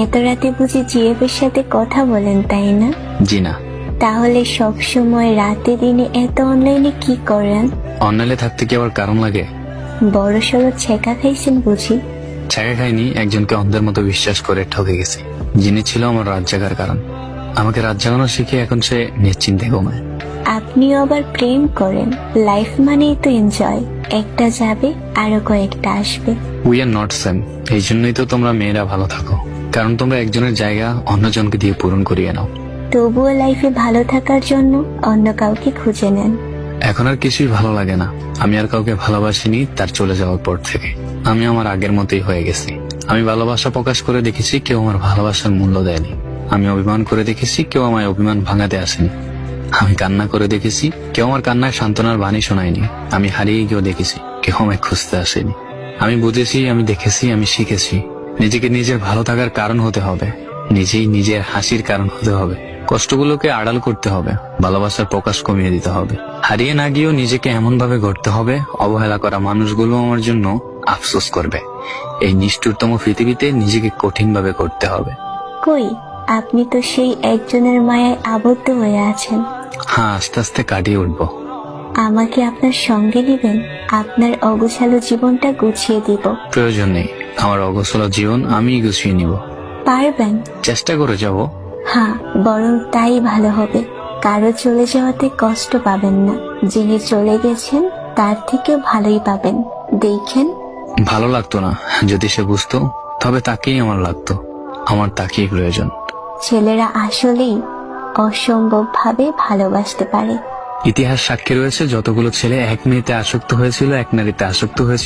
এত রাতে বুঝি জিএফের সাথে কথা বলেন, তাই না? জি না। তাহলে সব সময় রাতে দিনে এত অনলাইনে কি করেন? অনলাইনে থাকতে কি আবার কারণ লাগে? বড় সড়ো ছেঁকা খাইছেন বুঝি? ছাকা খাইনি, একজনকে অন্ধের মতো বিশ্বাস করে ঠকে গেছি, যিনি ছিল আমার রাত জাগার কারণ। আমাকে রাত জাগানো শিখে এখন সে নিশ্চিন্তে ঘুমায়। আপনিও আবার প্রেম করেন? লাইফ মানেই তো এনজয়, একটা যাবে আরো কয়েকটা আসবে। We are not same. এই জন্যই তো তোমরা মেয়েরা ভালো থাকো, কারণ তোমরা একজনের জায়গা অন্যজনকে দিয়ে পূরণ করিয়ে নাও। তবুও লাইফে ভালো থাকার জন্য অন্য কাউকে খুঁজে নেন। এখন আর কিছুই ভালো লাগে না। আমি আর কাউকে ভালোবাসিনি তার চলে যাওয়ার পর থেকে। আমি আমার আগের মতোই হয়ে গেছি। আমি ভালোবাসা প্রকাশ করে দেখেছি, কেউ আমার ভালোবাসার মূল্য দেয়নি। আমি অভিমান করে দেখেছি, কেউ আমায় অভিমান ভাঙাতে আসেনি। আমি কান্না করে দেখেছি, কেউ আমার কান্নায় সান্ত্বনার বাণী শোনায়নি। আমি হারিয়ে গিয়েও দেখেছি, কেউ আমায় খুঁজতে আসেনি। আমি বুঝেছি, আমি দেখেছি, আমি শিখেছি, নিজেকে নিজের ভালো থাকার কারণ হতে হবে, নিজেই নিজের হাসির কারণ হতে হবে। কষ্টগুলোকে আড়াল করতে হবে, ভালোবাসার প্রকাশ কমিয়ে দিতে হবে। হারিয়ে না গিয়েও নিজেকে এমন ভাবে গড়তে হবে, অবহেলা করা মানুষগুলো আমার জন্য আফসোস করবে। এই নিষ্ঠুরতম পৃথিবীতে নিজেকে কঠিন ভাবে করতে হবে। কই, আপনি তো সেই একজনের মায়ায় আবদ্ধ হয়ে আছেন। হ্যাঁ, আস্তে আস্তে কাটিয়ে উঠবো। আমাকে আপনার সঙ্গে নেবেন? আপনার অগোছালো জীবনটা গুছিয়ে দিব। প্রয়োজন নেই, আমার অগোছালো জীবন আমিই গুছিয়ে নিব। পারবেন? চেষ্টা করে যাব। হ্যাঁ, বরং তাই ভালো হবে। কারো চলে যাওয়াতে কষ্ট পাবেন না, যিনি চলে গেছেন তার থেকেও ভালোই পাবেন। দেখেন, ভালো লাগতো না যদি সে বুঝতো, তবে তাকেই আমার লাগতো। আমার তাকেই প্রয়োজন। ছেলেরা আসলেই অসম্ভব ভাবে ভালোবাসতে পারে। ইতিহাস সাক্ষী রয়েছে, যতগুলো ছেলে এক মেয়েতে আসক্ত হয়েছিল, এক নারীতে আসক্ত হয়েছিল,